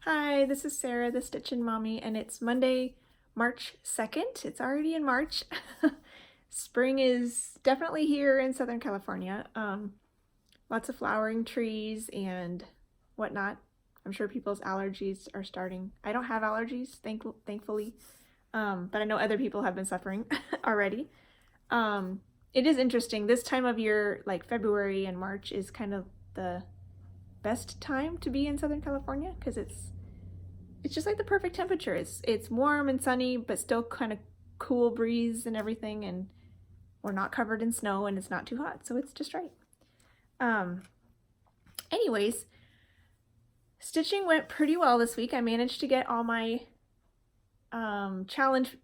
Hi, this is Sarah, the Stitchin Mommy, and it's Monday, March 2nd. It's already in March. Spring is definitely here in Southern California. Lots of flowering trees and whatnot. I'm sure people's allergies are starting. I don't have allergies, thankfully, but I know other people have been suffering already. It is interesting. This time of year, like February and March, is kind of the best time to be in Southern California because it's just like the perfect temperature. It's warm and sunny, but still kind of cool breeze and everything, and we're not covered in snow and it's not too hot, so it's just right. Um, anyways, stitching went pretty well this week. I managed to get all my challenge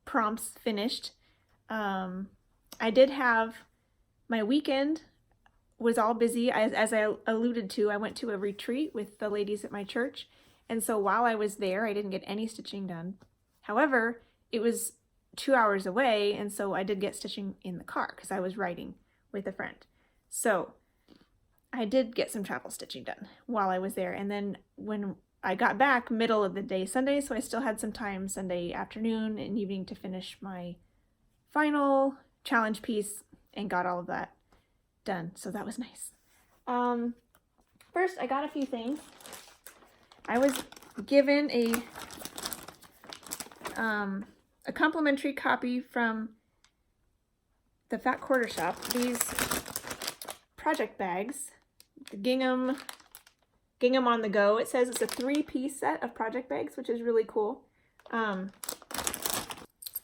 prompts finished. I did have my weekend was all busy. As I alluded to, I went to a retreat with the ladies at my church, and so while I was there, I didn't get any stitching done. However, it was 2 hours away, and so I did get stitching in the car because I was riding with a friend. So I did get some travel stitching done while I was there, and then when I got back middle of the day Sunday, so I still had some time Sunday afternoon and evening to finish my final challenge piece and got all of that done, so that was nice. First, I got a few things. I was given a complimentary copy from the Fat Quarter Shop. These project bags, the gingham on the go. It says it's a 3-piece set of project bags, which is really cool.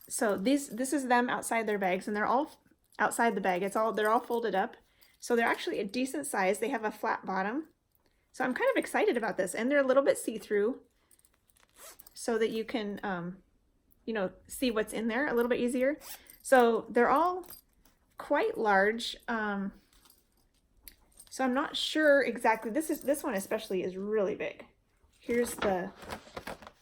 So this is them outside their bags, and they're all outside the bag. They're all folded up. So they're actually a decent size. They have a flat bottom. So I'm kind of excited about this, and they're a little bit see-through so that you can, see what's in there a little bit easier. So they're all quite large. So I'm not sure exactly. This one especially is really big. Here's a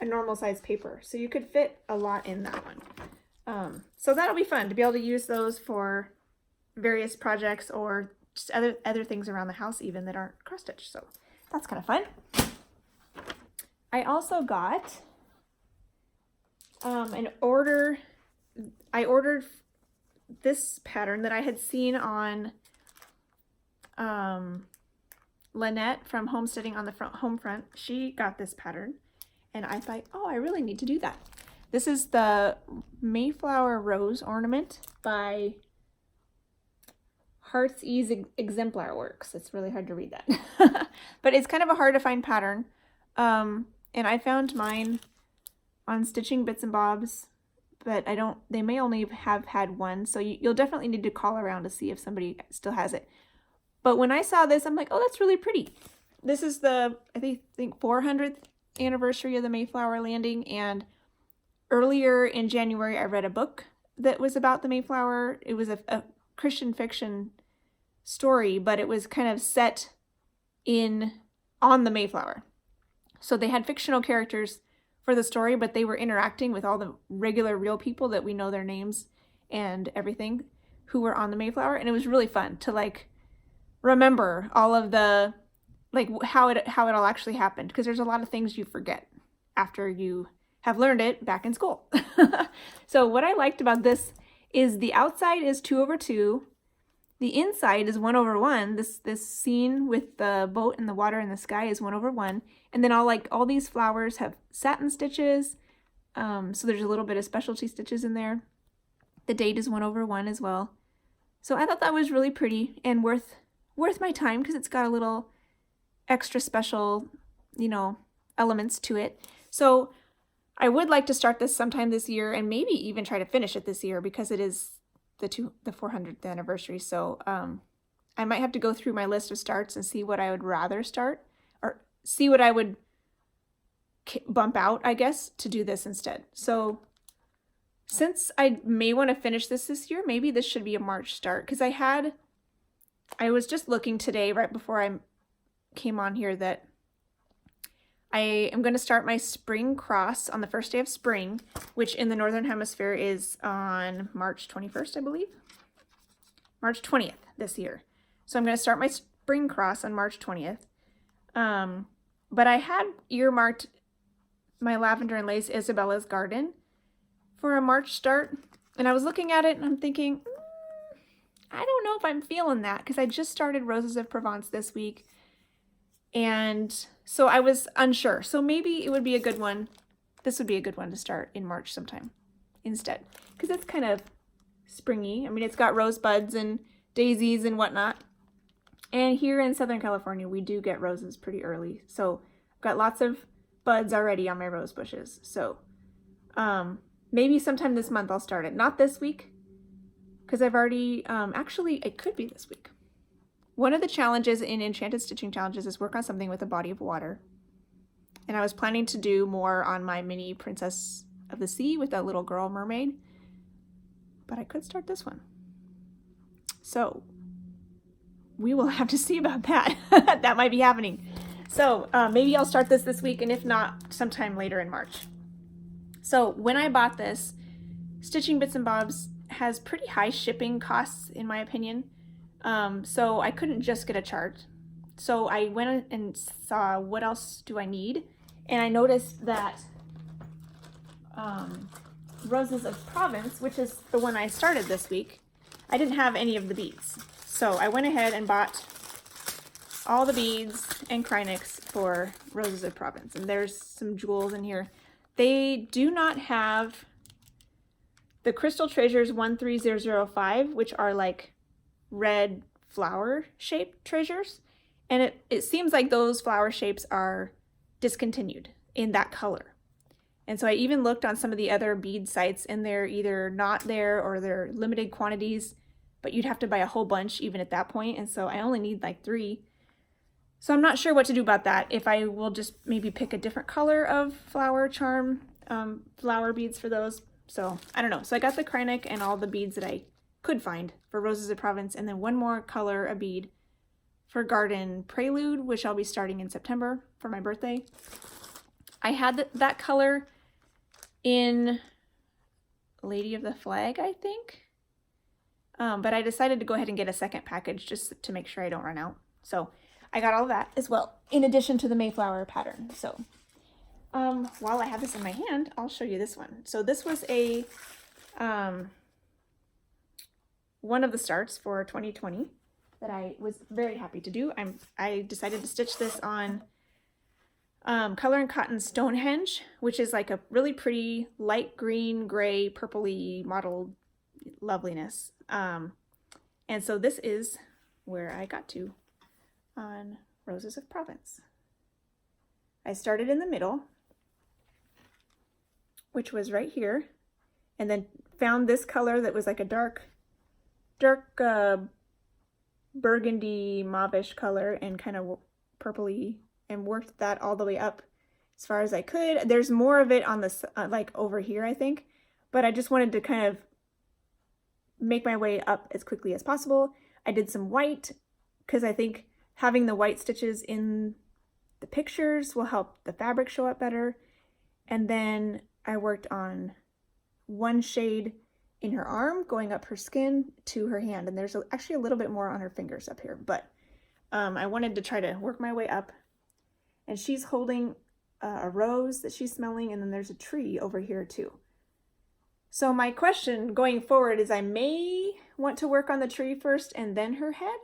normal size paper. So you could fit a lot in that one. So that'll be fun to be able to use those for various projects or just other things around the house even that aren't cross stitch. So that's kind of fun. I also got an order. I ordered this pattern that I had seen on Lynette from Homesteading on the Home Front. She got this pattern, and I thought, oh, I really need to do that. This is the Mayflower Rose ornament by Heart's Ease Exemplar Works. It's really hard to read that. But it's kind of a hard to find pattern. And I found mine on Stitching Bits and Bobs, but they may only have had one, so you'll definitely need to call around to see if somebody still has it. But when I saw this, I'm like, oh, that's really pretty. This is the, I think 400th anniversary of the Mayflower landing, and earlier in January, I read a book that was about the Mayflower. It was a Christian fiction story, but it was kind of set on the Mayflower. So they had fictional characters for the story, but they were interacting with all the regular real people that we know their names and everything who were on the Mayflower, and it was really fun to remember all of the how it all actually happened, because there's a lot of things you forget after you have learned it back in school. So what I liked about this is the outside is 2/2. The inside is 1/1. This scene with the boat and the water and the sky is 1/1. And then all these flowers have satin stitches. So there's a little bit of specialty stitches in there. The date is 1/1 as well. So I thought that was really pretty and worth my time, because it's got a little extra special, elements to it. So I would like to start this sometime this year, and maybe even try to finish it this year, because it is the 400th anniversary. So I might have to go through my list of starts and see what I would rather start, or see what I would bump out, I guess, to do this instead. So since I may want to finish this year, maybe this should be a March start, because I was just looking today right before I came on here that I am going to start my spring cross on the first day of spring, which in the Northern Hemisphere is on March 21st, I believe. March 20th this year. So I'm going to start my spring cross on March 20th. but I had earmarked my lavender and lace Isabella's Garden for a March start. And I was looking at it and I'm thinking, I don't know if I'm feeling that, because I just started Roses of Provence this week. And so I was unsure. So maybe it would be a good one. This would be a good one to start in March sometime instead, because it's kind of springy. I mean, it's got rosebuds and daisies and whatnot. And here in Southern California, we do get roses pretty early. So I've got lots of buds already on my rose bushes. So maybe sometime this month I'll start it. Not this week, because I've already, actually it could be this week. One of the challenges in Enchanted Stitching Challenges is work on something with a body of water. And I was planning to do more on my mini Princess of the Sea with that little girl mermaid. But I could start this one. So we will have to see about that. That might be happening. So maybe I'll start this week, and if not, sometime later in March. So when I bought this, Stitching Bits and Bobs has pretty high shipping costs, in my opinion. So I couldn't just get a chart. So I went and saw what else do I need. And I noticed that Roses of Provence, which is the one I started this week, I didn't have any of the beads. So I went ahead and bought all the beads and Krynics for Roses of Provence. And there's some jewels in here. They do not have the Crystal Treasures 13005, which are like red flower shaped treasures. And it seems like those flower shapes are discontinued in that color. And so I even looked on some of the other bead sites, and they're either not there or they're limited quantities, but you'd have to buy a whole bunch even at that point. And so I only need like 3. So I'm not sure what to do about that. If I will just maybe pick a different color of flower charm, flower beads for those. So I don't know. So I got the Krynic and all the beads that I could find for Roses of Provence, and then one more color, a bead for Garden Prelude, which I'll be starting in September for my birthday. I had that color in Lady of the Flag, I think. But I decided to go ahead and get a second package just to make sure I don't run out. So I got all of that as well, in addition to the Mayflower pattern. So while I have this in my hand, I'll show you this one. So this was a one of the starts for 2020 that I was very happy to do. I decided to stitch this on Color and Cotton Stonehenge, which is like a really pretty light green, gray, purpley mottled loveliness. And so this is where I got to on Roses of Provence. I started in the middle, which was right here, and then found this color that was like a dark burgundy mauvish color and kind of purpley, and worked that all the way up as far as I could. There's more of it on this like over here, I think, but I just wanted to kind of make my way up as quickly as possible. I did some white because I think having the white stitches in the pictures will help the fabric show up better. And then I worked on one shade in her arm going up her skin to her hand, and there's actually a little bit more on her fingers up here, but I wanted to try to work my way up. And she's holding a rose that she's smelling, and then there's a tree over here too. So my question going forward is I may want to work on the tree first and then her head,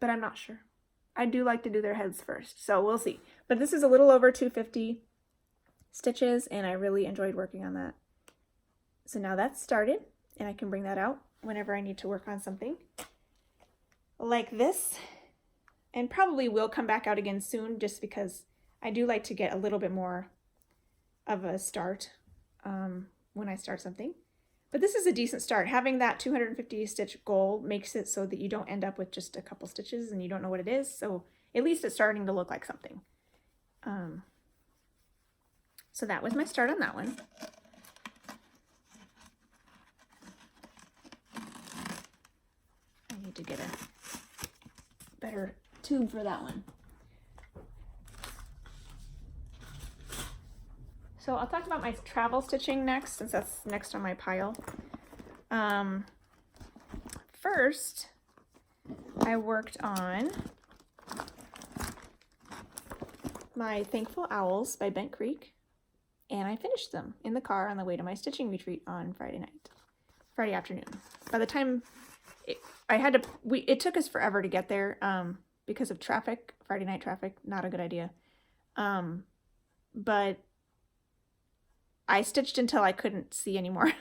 but I'm not sure. I do like to do their heads first, so we'll see. But this is a little over 250 stitches, and I really enjoyed working on that. So now that's started, and I can bring that out whenever I need to work on something like this, and probably will come back out again soon, just because I do like to get a little bit more of a start when I start something. But this is a decent start. Having that 250 stitch goal makes it so that you don't end up with just a couple stitches and you don't know what it is. So at least it's starting to look like something. So that was my start on that one. I need to get a better tube for that one. So I'll talk about my travel stitching next, since that's next on my pile. First, I worked on my Thankful Owls by Bent Creek, and I finished them in the car on the way to my stitching retreat on Friday afternoon. By the time it took us forever to get there because of traffic, Friday night traffic, not a good idea. But I stitched until I couldn't see anymore.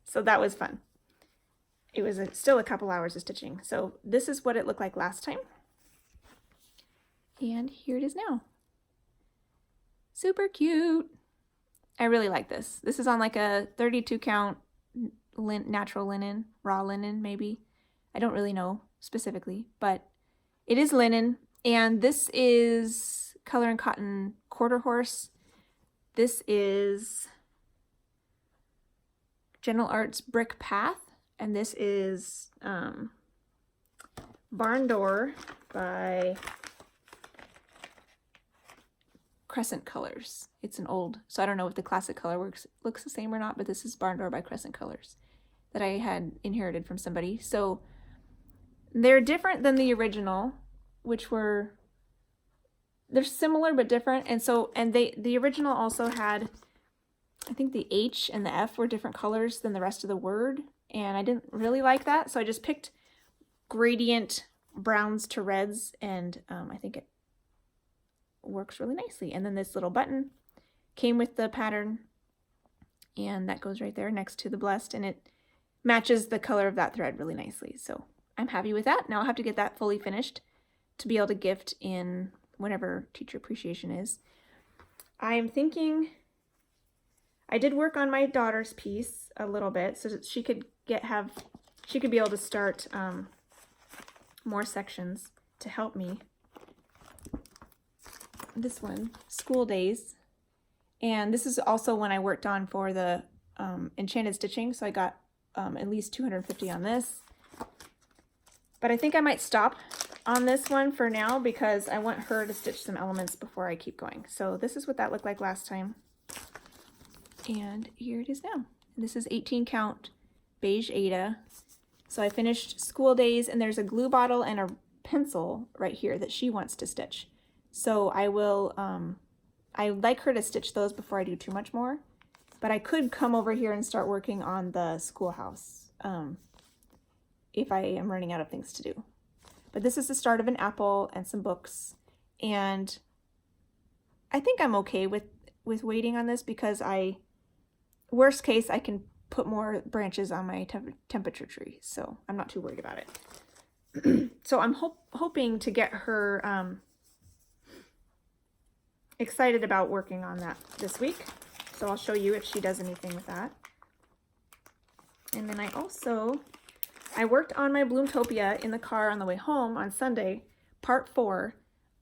So that was fun. It was still a couple hours of stitching. So this is what it looked like last time. And here it is now. Super cute. I really like this. This is on like a 32 count natural linen, raw linen maybe. I don't really know specifically, but it is linen. And this is Color and Cotton Quarter Horse. This is General Arts Brick Path. And this is Barn Door by Crescent Colors. It's an old, so I don't know if the classic color looks the same or not, but this is Barn Door by Crescent Colors that I had inherited from somebody. So they're different than the original, they're similar but different. And the original also had, I think the H and the F were different colors than the rest of the word, and I didn't really like that, so I just picked gradient browns to reds, and I think it works really nicely. And then this little button came with the pattern, and that goes right there next to the blessed, and it matches the color of that thread really nicely. So I'm happy with that. Now I'll have to get that fully finished to be able to gift in whenever Teacher Appreciation is. I'm thinking, I did work on my daughter's piece a little bit so that she could be able to start more sections to help me. This one, School Days, and this is also one I worked on for the Enchanted Stitching, so I got at least 250 on this. But I think I might stop on this one for now because I want her to stitch some elements before I keep going. So this is what that looked like last time. And here it is now. This is 18 count beige Ada. So I finished School Days, and there's a glue bottle and a pencil right here that she wants to stitch. So I will, I'd like her to stitch those before I do too much more, but I could come over here and start working on the schoolhouse if I am running out of things to do. But this is the start of an apple and some books, and I think I'm okay with waiting on this because worst case, I can put more branches on my temperature tree, so I'm not too worried about it. So I'm hoping to get her excited about working on that this week. So I'll show you if she does anything with that. And then I worked on my Bloomtopia in the car on the way home on Sunday, part 4,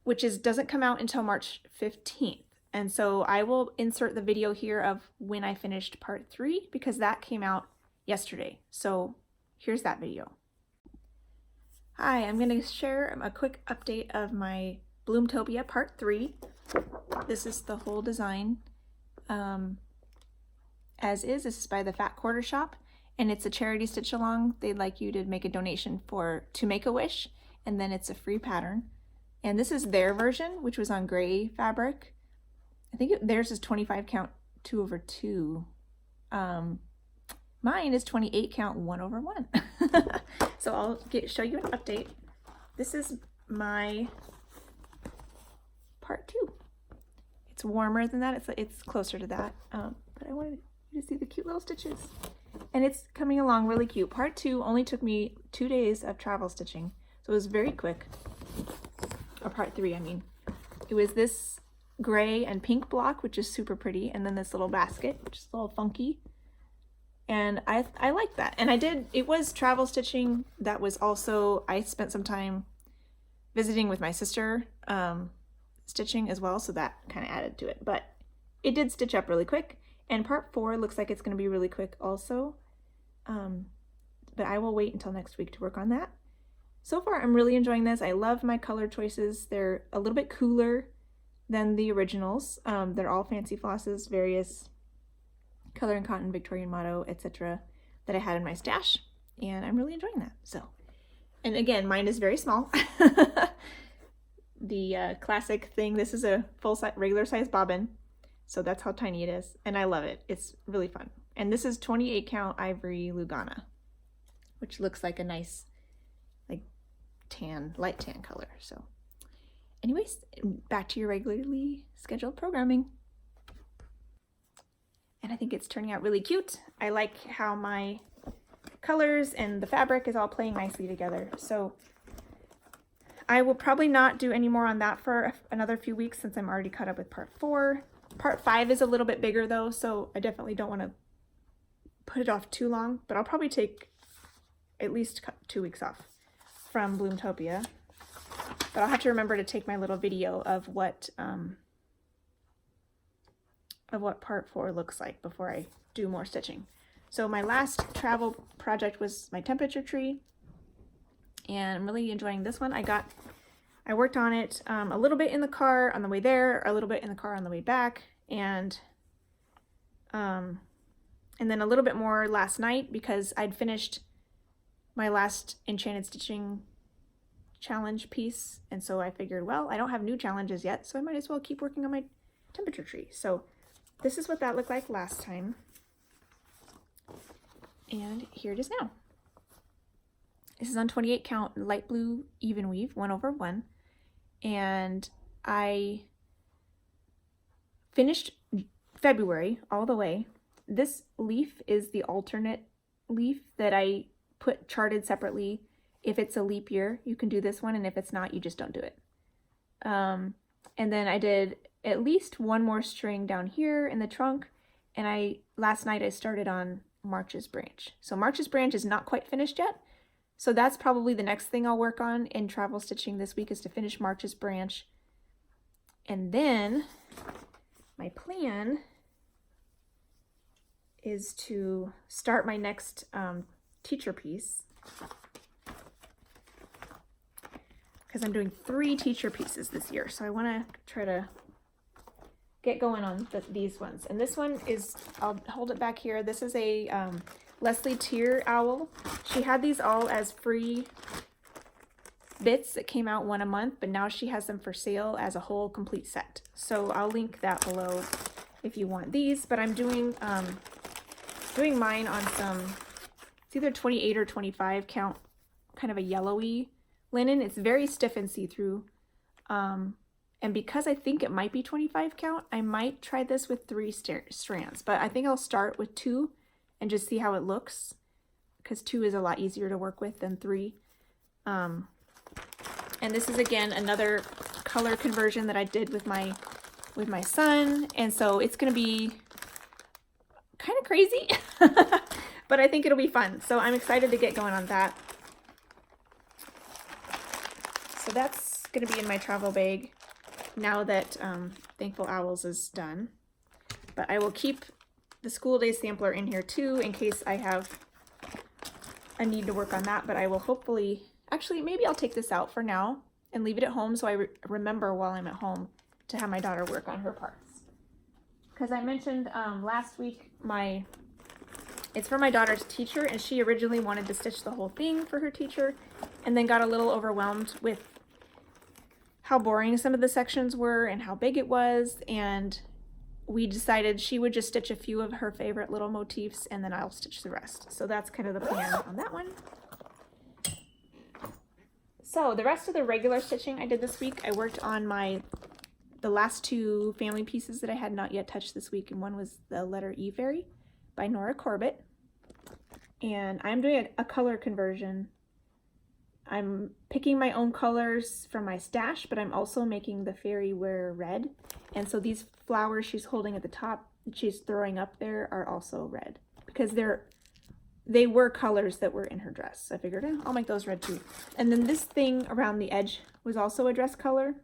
which doesn't come out until March 15th. And so I will insert the video here of when I finished part 3 because that came out yesterday. So here's that video. Hi, I'm going to share a quick update of my Bloomtopia part 3. This is the whole design as is. This is by the Fat Quarter Shop, and it's a charity stitch along. They'd like you to make a donation to Make-A-Wish, and then it's a free pattern. And this is their version, which was on gray fabric. I think theirs is 25 count 2/2. Mine is 28 count 1/1. So I'll show you an update. This is my part 2. It's warmer than that. It's closer to that. But I wanted you to see the cute little stitches. And it's coming along really cute. Part 2 only took me 2 days of travel stitching, so it was very quick. Or part 3, I mean. It was this gray and pink block, which is super pretty, and then this little basket, which is a little funky. And I like that. And it was travel stitching. That was also, I spent some time visiting with my sister, stitching as well, so that kind of added to it. But it did stitch up really quick. And part 4 looks like it's going to be really quick also. But I will wait until next week to work on that. So far, I'm really enjoying this. I love my color choices. They're a little bit cooler than the originals. They're all fancy flosses, various Color and Cotton, Victorian Motto, etc. that I had in my stash. And I'm really enjoying that. So, and again, mine is very small. the classic thing. This is a full size, regular size bobbin. So that's how tiny it is. And I love it. It's really fun. And this is 28 count ivory Lugana, which looks like a nice, like tan, light tan color. So anyways, back to your regularly scheduled programming. And I think it's turning out really cute. I like how my colors and the fabric is all playing nicely together. So I will probably not do any more on that for another few weeks since I'm already caught up with part 4. Part 5 is a little bit bigger though, so I definitely don't want to put it off too long, but I'll probably take at least 2 weeks off from Bloomtopia. But I'll have to remember to take my little video of what part 4 looks like before I do more stitching. So my last travel project was my temperature tree, and I'm really enjoying this one. I worked on it a little bit in the car on the way there, a little bit in the car on the way back, and then a little bit more last night because I'd finished my last Enchanted Stitching challenge piece, and so I figured, well, I don't have new challenges yet, so I might as well keep working on my temperature tree. So this is what that looked like last time, and here it is now. This is on 28 count light blue even weave 1/1, and I finished February all the way. This leaf is the alternate leaf that I put charted separately. If it's a leap year, you can do this one, and if it's not, you just don't do it. And then I did at least one more string down here in the trunk, and last night I started on March's branch. So March's branch is not quite finished yet, so that's probably the next thing I'll work on in travel stitching this week, is to finish March's branch. And then my plan is to start my next teacher piece, because I'm doing 3 teacher pieces this year. So I want to try to get going on these ones. And this one is, I'll hold it back here. This is a Leslie Tier owl. She had these all as free bits that came out 1 a month, but now she has them for sale as a whole complete set. So I'll link that below if you want these. But I'm doing mine on some, it's either 28 or 25 count, kind of a yellowy linen. It's very stiff and see-through. And because I think it might be 25 count, I might try this with 3 strands, but I think I'll start with 2 and just see how it looks, because 2 is a lot easier to work with than 3. And this is again another color conversion that I did with my son, and so it's gonna be kind of crazy, but I think it'll be fun. So I'm excited to get going on that. So that's gonna be in my travel bag now that Thankful Owls is done. But I will keep the school day sampler in here too, in case I have a need to work on that. But I will hopefully, actually maybe I'll take this out for now and leave it at home so I remember while I'm at home to have my daughter work on her parts. Because I mentioned last week, it's for my daughter's teacher, and she originally wanted to stitch the whole thing for her teacher and then got a little overwhelmed with how boring some of the sections were and how big it was, and we decided she would just stitch a few of her favorite little motifs and then I'll stitch the rest. So that's kind of the plan on that one. So the rest of the regular stitching I did this week, I worked on the last 2 family pieces that I had not yet touched this week, and one was the letter E Fairy by Nora Corbett, and I'm doing a color conversion. I'm picking my own colors from my stash, but I'm also making the fairy wear red. And so these flowers she's holding at the top that she's throwing up there are also red, because they were colors that were in her dress. So I figured, I'll make those red too. And then this thing around the edge was also a dress color.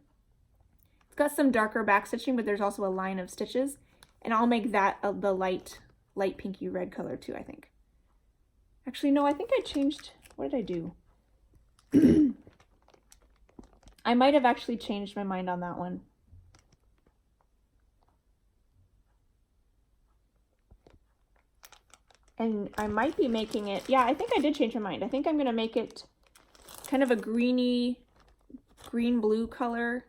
It's got some darker back stitching, but there's also a line of stitches. And I'll make that the light pinky red color too, I think. Actually, no, I think I changed, what did I do? I might have actually changed my mind on that one. And I might be making it, yeah, I think I did change my mind. I think I'm going to make it kind of a greeny, green-blue color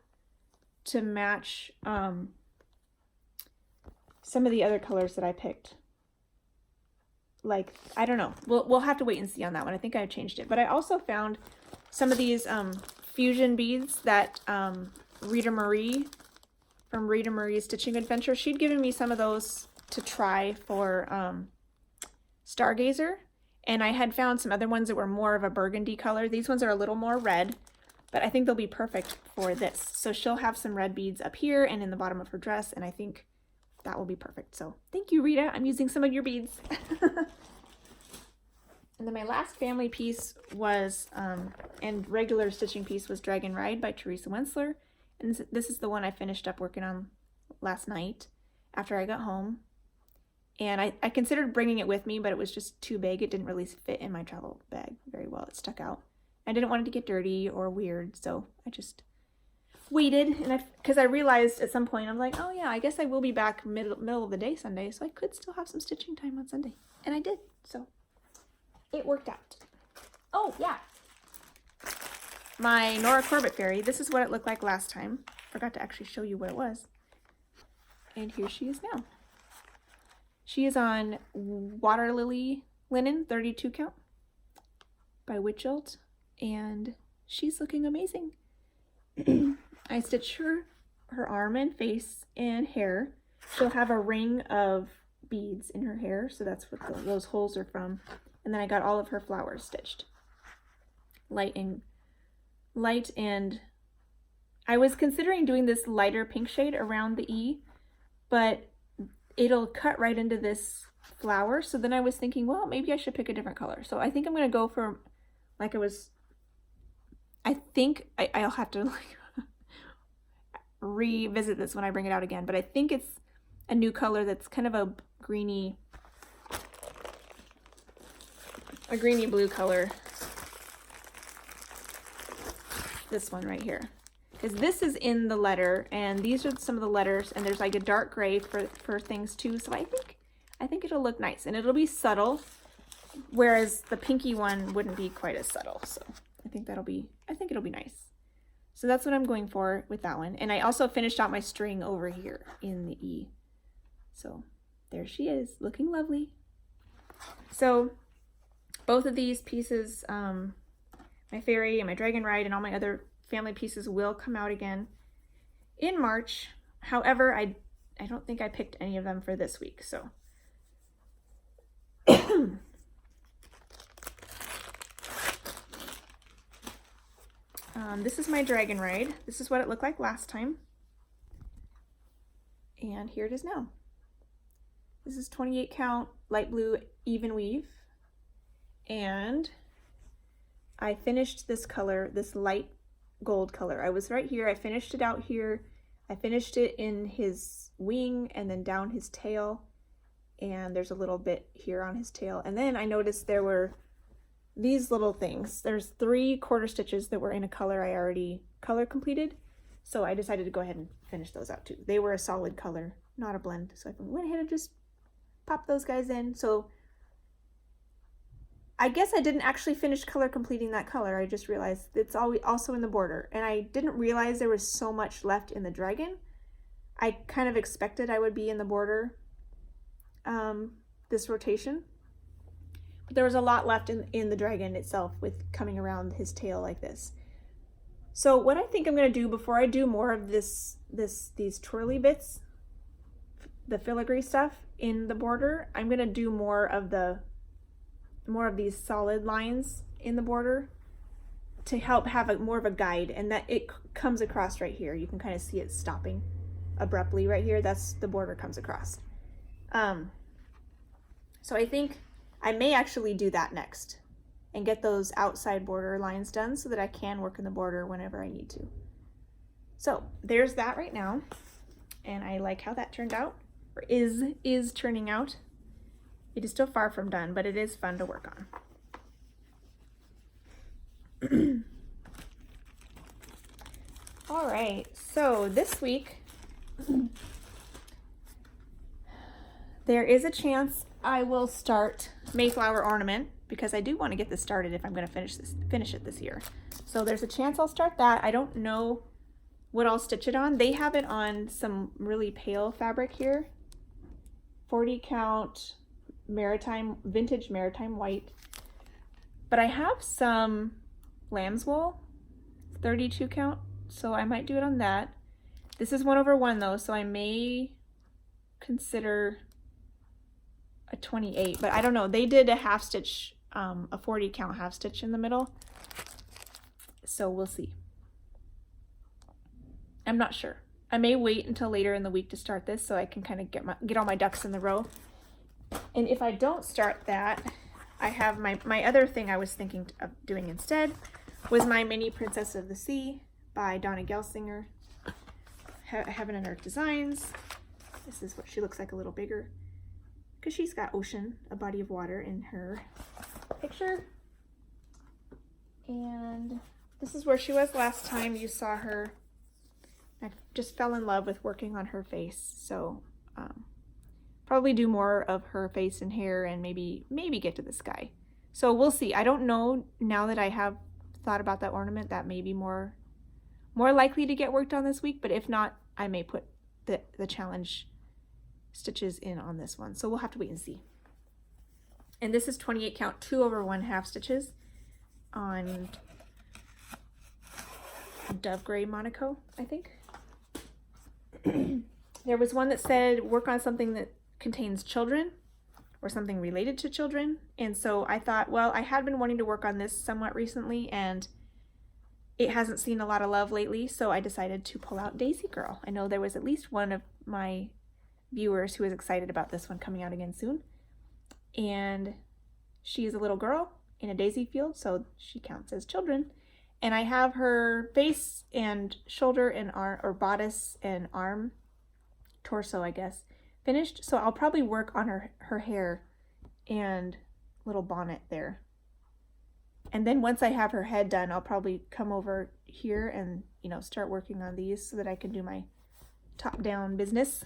to match some of the other colors that I picked. Like, I don't know. We'll have to wait and see on that one. I think I've changed it. But I also found some of these fusion beads that Rita Marie from Rita Marie's Stitching Adventure, she'd given me some of those to try for Stargazer. And I had found some other ones that were more of a burgundy color. These ones are a little more red, but I think they'll be perfect for this. So she'll have some red beads up here and in the bottom of her dress, and I think that will be perfect. So thank you, Rita. I'm using some of your beads. And then my last family piece was, and regular stitching piece was Dragon Ride by Teresa Wensler. And this is the one I finished up working on last night after I got home. And I considered bringing it with me, but it was just too big. It didn't really fit in my travel bag very well. It stuck out. I didn't want it to get dirty or weird, so I just waited. And because I realized at some point, I'm like, oh yeah, I guess I will be back middle of the day Sunday, so I could still have some stitching time on Sunday. And I did, so it worked out. Oh yeah, my Nora Corbett fairy. This is what it looked like last time. Forgot to actually show you what it was. And here she is now. She is on Water Lily linen, 32 count by Witchelt, and she's looking amazing. I stitched her arm and face and hair. She'll have a ring of beads in her hair, so that's what those holes are from. And then I got all of her flowers stitched. Light and I was considering doing this lighter pink shade around the E, but it'll cut right into this flower. So then I was thinking, well, maybe I should pick a different color. So I think I'm going to go for, like I think I'll have to like revisit this when I bring it out again, but I think it's a new color that's kind of a greeny blue color. This one right here. Because this is in the letter, and these are some of the letters, and there's like a dark gray for things too. So I think it'll look nice, and it'll be subtle, whereas the pinky one wouldn't be quite as subtle. So I think it'll be nice. So that's what I'm going for with that one. And I also finished out my string over here in the E. So there she is, looking lovely. So both of these pieces, my fairy and my Dragon Ride and all my other family pieces will come out again in March. However, I don't think I picked any of them for this week, so. This is my Dragon Ride. This is what it looked like last time. And here it is now. This is 28 count light blue even weave. And I finished this color, this light gold color. I was right here. I finished it out here. I finished it in his wing and then down his tail. And there's a little bit here on his tail. And then I noticed there were these little things. There's 3 quarter stitches that were in a color I already color completed. So I decided to go ahead and finish those out too. They were a solid color, not a blend. So I went ahead and just popped those guys in. So I guess I didn't actually finish color completing that color. I just realized it's also in the border. And I didn't realize there was so much left in the dragon. I kind of expected I would be in the border this rotation. But there was a lot left in the dragon itself with coming around his tail like this. So what I think I'm going to do before I do more of these twirly bits, the filigree stuff in the border, I'm going to do more of these solid lines in the border to help have more of a guide, and that it comes across right here. You can kind of see it stopping abruptly right here. That's the border comes across. So I think I may actually do that next and get those outside border lines done so that I can work in the border whenever I need to. So there's that right now, and I like how that turned out, or is turning out. It is still far from done, but it is fun to work on. All right, so this week there is a chance I will start Mayflower Ornament, because I do want to get this started if I'm going to finish it this year. So there's a chance I'll start that. I don't know what I'll stitch it on. They have it on some really pale fabric here. 40 count vintage maritime white. But I have some lamb's wool, 32 count, so I might do it on that. This is 1/1 though, so I may consider a 28, but I don't know. They did a half stitch, a 40 count half stitch in the middle, so we'll see. I'm not sure. I may wait until later in the week to start this so I can kind of get all my ducks in the row. And if I don't start that, I have my other thing I was thinking of doing instead was my mini Princess of the Sea by Donna Gelsinger. Heaven and Earth Designs. This is what she looks like a little bigger because she's got ocean, a body of water in her picture. And this is where she was last time you saw her. I just fell in love with working on her face, so probably do more of her face and hair and maybe get to the sky. So we'll see. I don't know, now that I have thought about that ornament, that may be more likely to get worked on this week, but if not, I may put the challenge stitches in on this one. So we'll have to wait and see. And this is 28 count 2/1 half stitches on Dove Gray Monaco, I think. There was one that said work on something that contains children or something related to children. And so I thought, well, I had been wanting to work on this somewhat recently and it hasn't seen a lot of love lately. So I decided to pull out Daisy Girl. I know there was at least one of my viewers who was excited about this one coming out again soon. And she is a little girl in a daisy field, so she counts as children. And I have her face and shoulder and arm, or bodice and arm, torso, I guess, finished. So I'll probably work on her hair and little bonnet there. And then once I have her head done, I'll probably come over here and, start working on these so that I can do my top-down business.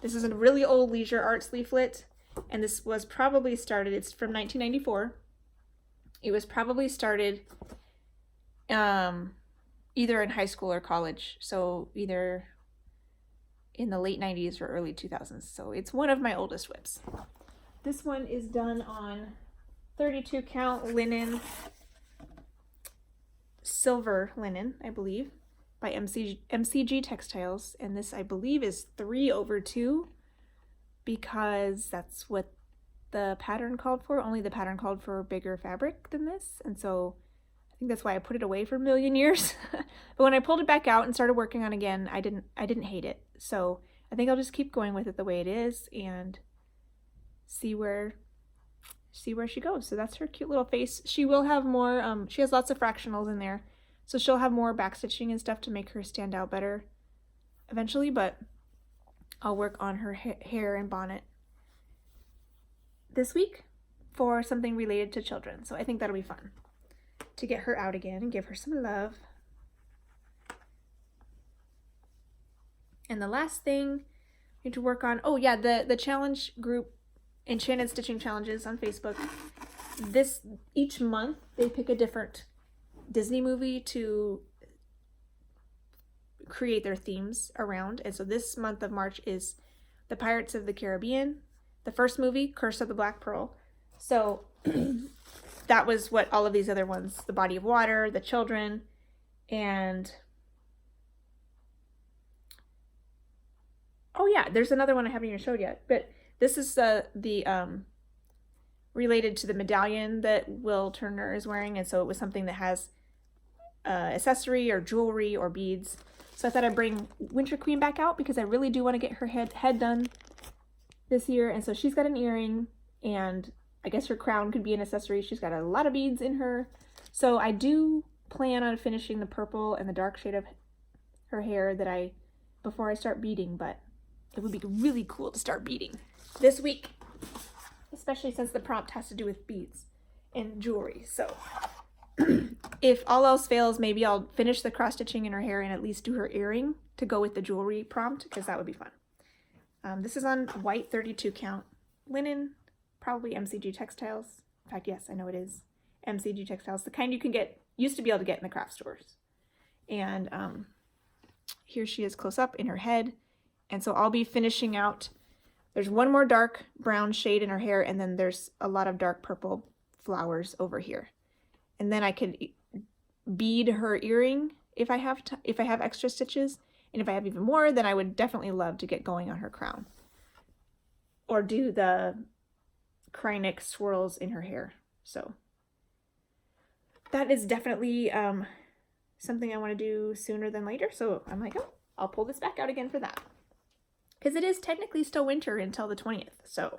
This is a really old Leisure Arts leaflet, and this was probably started, it's from 1994. It was probably started either in high school or college, so either in the late 90s or early 2000s. So it's one of my oldest whips. This one is done on 32 count linen, silver linen, I believe, by MCG Textiles. And this, I believe, is 3/2 because that's what the pattern called for. Only the pattern called for bigger fabric than this. And so I think that's why I put it away for a million years. But when I pulled it back out and started working on it again, I didn't hate it. So I think I'll just keep going with it the way it is and see where she goes. So that's her cute little face. She will have more, she has lots of fractionals in there, so she'll have more backstitching and stuff to make her stand out better eventually, but I'll work on her hair and bonnet this week for something related to children. So I think that'll be fun to get her out again and give her some love. And the last thing we need to work on, oh yeah, the challenge group, Enchanted Stitching Challenges on Facebook. Each month they pick a different Disney movie to create their themes around. And so this month of March is the Pirates of the Caribbean, the first movie, Curse of the Black Pearl. So that was what all of these other ones, the Body of Water, the Children, and oh yeah, there's another one I haven't even showed yet, but this is the related to the medallion that Will Turner is wearing, and so it was something that has accessory or jewelry or beads. So I thought I'd bring Winter Queen back out because I really do want to get her head done this year. And so she's got an earring, and I guess her crown could be an accessory. She's got a lot of beads in her. So I do plan on finishing the purple and the dark shade of her hair before I start beading, but it would be really cool to start beading this week, especially since the prompt has to do with beads and jewelry. So if all else fails, maybe I'll finish the cross stitching in her hair and at least do her earring to go with the jewelry prompt, because that would be fun. This is on white 32 count linen, probably MCG Textiles. In fact, yes, I know it is MCG Textiles, the kind you used to be able to get in the craft stores. And here she is close up in her head. And so I'll be finishing out, there's one more dark brown shade in her hair, and then there's a lot of dark purple flowers over here. And then I could bead her earring if I have extra stitches. And if I have even more, then I would definitely love to get going on her crown. Or do the Krynic swirls in her hair. So that is definitely something I want to do sooner than later. So I'm like, oh, I'll pull this back out again for that. Because it is technically still winter until the 20th. So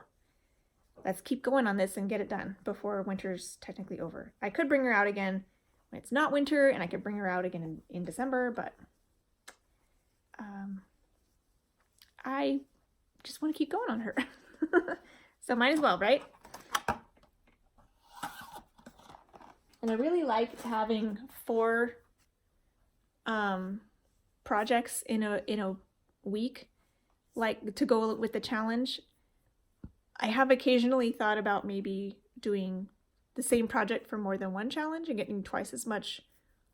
let's keep going on this and get it done before winter's technically over. I could bring her out again when it's not winter, and I could bring her out again in December, but I just want to keep going on her. So might as well, right? And I really like having 4 projects in a week, like to go with the challenge. I have occasionally thought about maybe doing the same project for more than one challenge and getting twice as much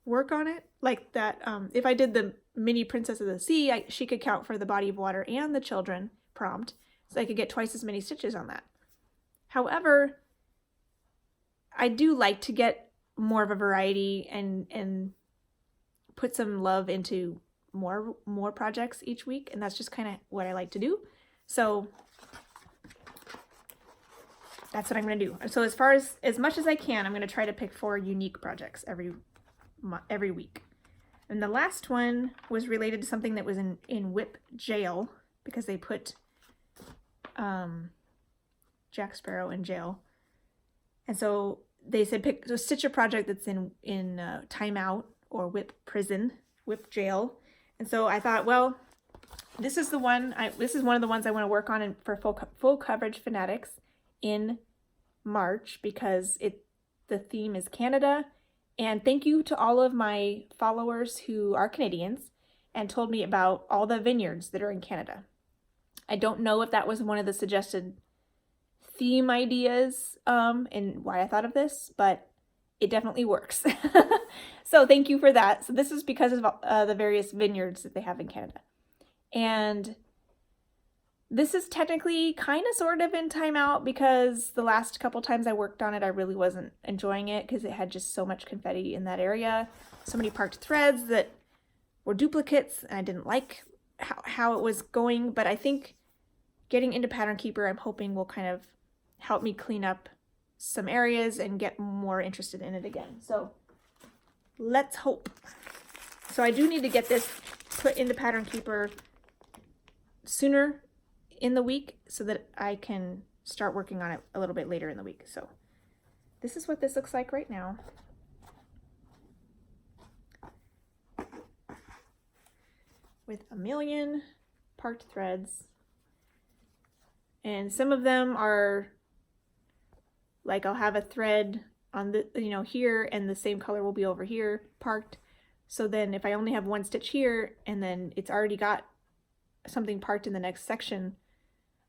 work on it. Like that, if I did the mini Princess of the Sea, she could count for the body of water and the children prompt, so I could get twice as many stitches on that. However, I do like to get more of a variety and put some love into more projects each week, and that's just kind of what I like to do. So that's what I'm going to do. So as much as I can, I'm going to try to pick 4 unique projects every week. And the last one was related to something that was in Whip jail, because they put Jack Sparrow in jail. And so they said stitch a project that's in timeout or Whip prison, Whip jail. And so I thought, well, this is one of the ones I want to work on for full coverage fanatics in March, because the theme is Canada. And thank you to all of my followers who are Canadians and told me about all the vineyards that are in Canada. I don't know if that was one of the suggested theme ideas and why I thought of this, but it definitely works. So thank you for that. So this is because of the various vineyards that they have in Canada. And this is technically kind of sort of in timeout, because the last couple times I worked on it, I really wasn't enjoying it because it had just so much confetti in that area. So many parked threads that were duplicates, and I didn't like how it was going. But I think getting into Pattern Keeper, I'm hoping will kind of help me clean up some areas and get more interested in it again. So let's hope. So I do need to get this put into Pattern Keeper sooner in the week so that I can start working on it a little bit later in the week. So this is what this looks like right now. With a million parked threads. And some of them are like, I'll have a thread on the, here, and the same color will be over here parked. So then if I only have one stitch here and then it's already got something parked in the next section,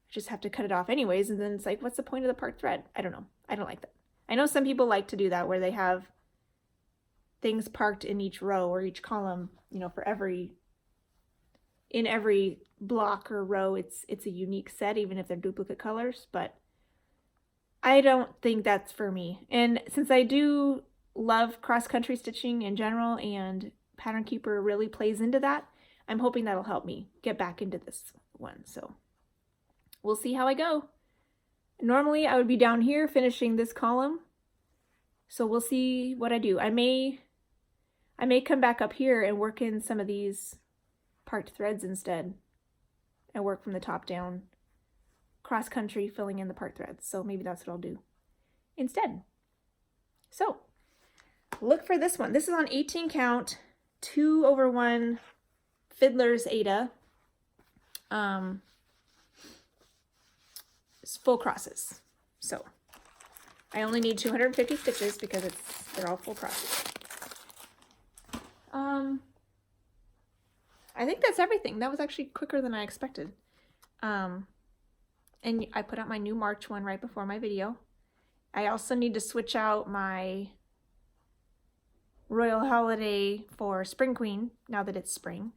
I just have to cut it off anyways. And then it's like, what's the point of the parked thread? I don't know. I don't like that. I know some people like to do that, where they have things parked in each row or each column, for in every block or row, it's a unique set, even if they're duplicate colors. But I don't think that's for me. And since I do love cross-country stitching in general, and Pattern Keeper really plays into that, I'm hoping that'll help me get back into this one. So we'll see how I go. Normally I would be down here finishing this column, so we'll see what I do. I may come back up here and work in some of these parked threads instead, and work from the top down, cross country, filling in the parked threads. So maybe that's what I'll do instead. So look for this one. This is on 18 count, 2/1 Fiddler's Ada. It's full crosses. So I only need 250 stitches because they're all full crosses. I think that's everything. That was actually quicker than I expected. And I put out my new March one right before my video. I also need to switch out my Royal Holiday for Spring Queen now that it's spring.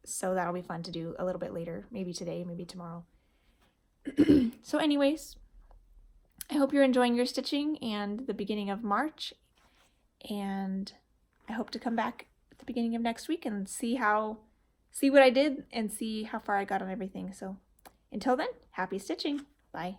So that'll be fun to do a little bit later, maybe today, maybe tomorrow. So anyways, I hope you're enjoying your stitching and the beginning of March, and I hope to come back at the beginning of next week and see what I did and see how far I got on everything. So until then, happy stitching. Bye.